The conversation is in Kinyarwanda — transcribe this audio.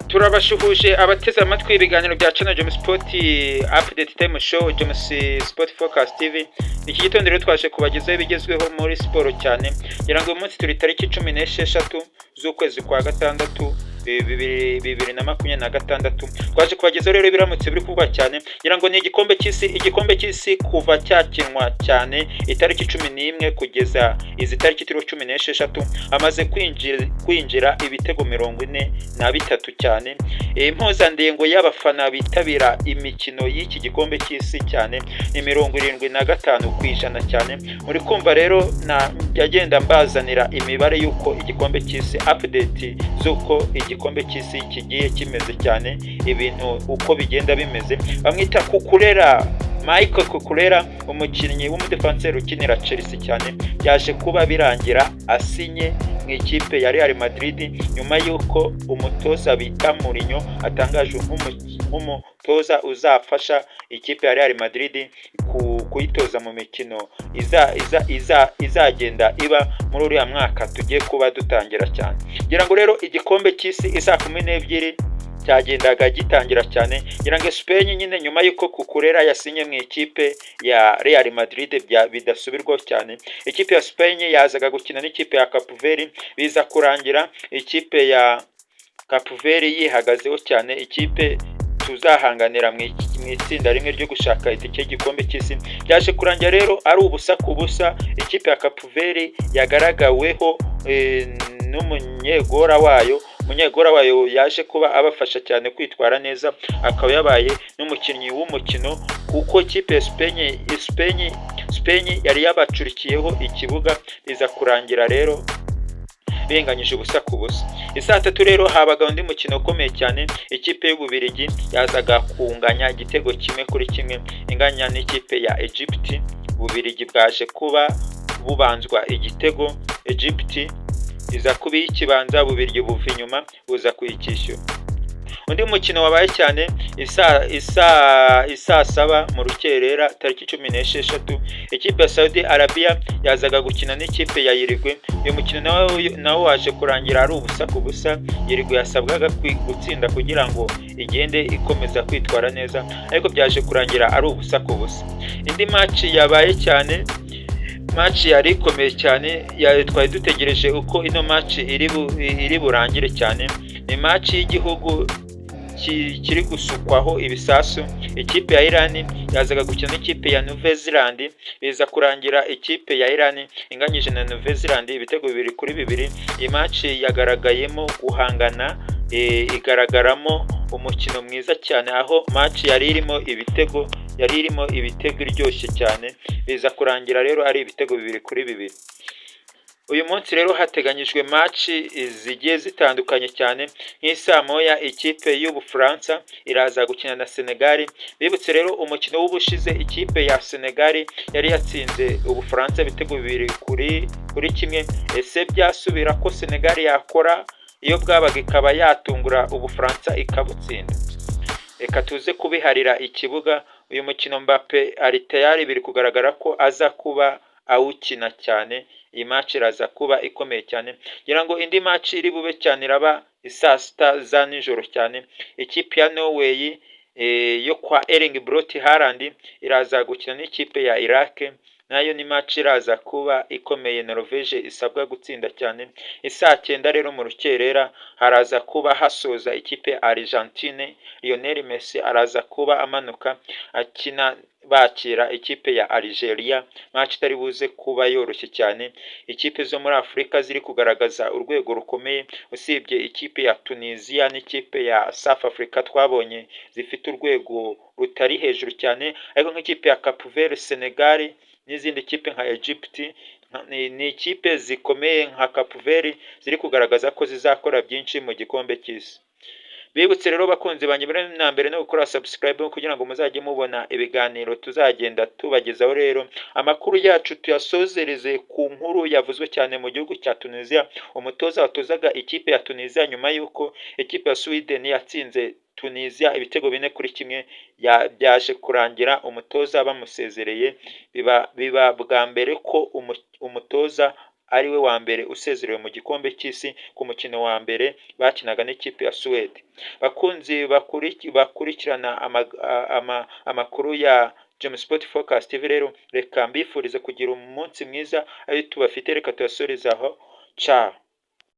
turabashuhuje abateze amatwi ibiganiro bya Channel James Sport Update Time Show, James Sport Focus TV. Iki gitondo rero twaje kubagezaho ibigezweho muri siporo cyane. Ngira ngo uyu munsi turi tariki 16 z'ukwezi kwa gatandatu 2026. Twaje kubagezaho rero biramutse biri kuvugwa cyane. Ngira ngo ni igikombe cy'isi kuva cyakinwa cyane itariki 11 kugeza izi tariki 16 amaze kwinjira ibitego 43 cyane. Impuzandengo y'abafana bitabira imikino y'iki gikombe cy'isi cyane ni 75% cyane. Muri kumva rero yagenda mbazanira imibare y'uko igikombe cy'isi, update z'uko igikombe cy'isi kigiye kimeze cyane, ibintu uko bigenda bimeze. Bamwita Cucurella, Michael Cucurella, umukinnyi w'umudefenseur ukinira Chelsea cyane, yaje kuba birangira asinye mu ikipe ya Real Madrid nyuma y'uko umutoza bita Mourinho atangaje nk'umutoza uzafasha ikipe ya Real Madrid kuyitoza mu mikino izagenda iba muri uriya mwaka tugiye kuba dutangira cyane. Ngira ngo rero igikombe cy'isi isa 12 cyagendaga gitangira cyane. Ngira ngo Spain nyine nyuma y'uko Cucurella yasinye mu ikipe ya Real Madrid bidasubirwaho cyane, ikipe ya Spain yazaga gukina n'ikipe ya Cape Verde, biza kurangira ikipe ya Cape Verde yihagazeho cyane, ikipe tuzahanganira mu itsinda rimwe ryo gushaka itike y'igikombe cy'isi. Byaje kurangira rero ari ubusa ku busa, ikipe ya Cape Verde yagaragaweho n'umunyegora wayo yaje kuba abafasha cyane kwitwara neza, akaba yabaye n'umukinnyi w'umukino kuko ikipe ya Spain yari yabacurikiyeho ikibuga, biza kurangira rero benganyije ubusa ku busa. Isaa 3 rero habaga undi mukino ukomeye cyane, ikipe y'Ububiligi yazaga kunganya igitego 1-1 inganya n'ikipe ya Egypt. Ububiligi bwaje kuba bubanzwa igitego, Egypt iza kubi ikibanza, Ububiligi buva inyuma buza kuyikishyura. Undi mukino wabaye cyane isaa 7 mu rukerera tariki 16, ikipe ya Saudi Arabia yazaga gukina n'ikipe ya Uruguay. Uyu mukino nawo waje kurangira ari ubusa ku busa. Uruguay yasabwaga gutsinda kugira ngo igende ikomeza kwitwara neza, ariko byaje kurangira ari ubusa ku busa. Indi match yabaye cyane, match yari ikomeye cyane, twari dutegereje uko ino match iri burangire cyane. Ni match y'igihugu kiri gusukwaho ibisasu. Ikipe ya Iran yazaga gukina n'ikipe ya Nouvelle Zealand, biza kurangira ikipe ya Iran inganyije na Nouvelle Zealand ibitego 2-2. Iyi match yagaragayemo guhangana, igaragaramo umukino mwiza cyane, aho match yari irimo ibitego iryoshye cyane, biza kurangira rero ari ibitego 2-2. Uyu munsi rero hateganyijwe match zigiye zitandukanye cyane. Nk'isaa moya ikipe y'Ubufaransa iraza gukina na Senegal. Bibutse rero umukino w'ubushize ikipe ya Senegal yari yatsinze Ubufaransa ibitego 2-1. Ese byasubira ko Senegal yakora iyo bwabaga ikaba yatungura Ubufaransa ikabutsinda? Reka tuze kubiharira ikibuga. Uyu mukino Mbappe ari tayari, biri kugaragara ko aza kuba awukina cyane. Iyi match iraza kuba ikomeye cyane. Ngira ngo indi match iri bube cyane iraba isaa 6 za nijoro cyane. Ikipe ya Norway yo kwa Erling Brot Haaland iraza gukina n'ikipe ya Iraq, nayo ni match iraza kuba ikomeye. Norvege isabwa gutsinda cyane. Isaa 9 rero mu rukerera haraza kuba hasoza ikipe ya Argentine. Lionel Messi araza kuba amanuka akina bakira ikipe ya Algeria, match itari buze kuba yoroshye cyane. Ikipe zo muri Afrika ziri kugaragaza urwego rukomeye, usibye ikipe ya Tunisia n'ikipe ya South Africa twabonye zifite urwego rutari hejuru cyane, ariko nk'ikipe ya Cape Verde, Senegal n'izindi kipe nka Egypt ni ikipe zikomeye nka Cape Verde ziri kugaragaza ko zizakora byinshi mu gikombe cy'isi. Bibutse rero bakunzi banjye mbere no gukora subscribe kugira ngo muzajye mubona ibiganiro tuzagenda tubagezaho. Rero amakuru yacu tuyasozereze ku nkuru yavuzwe cyane mu gihugu cya Tunisia. Umutoza watozaga ikipe ya Tunisia nyuma y'uko ikipe ya Sweden yatsinze Tunisia ibitego 4-1, byaje kurangira umutoza bamusezereye. Biba bwa mbere ko umutoza ari we wa mbere usezerewe mu gikombe cy'isi ku mukino wa mbere bakinaga n'ikipe ya Suwede. Bakunzi bakurikirana amakuru ya James Sport Focus TV rero, reka mbifurize kugira umunsi mwiza, ayo tubafite reka tuyasoreze aho. Ciao.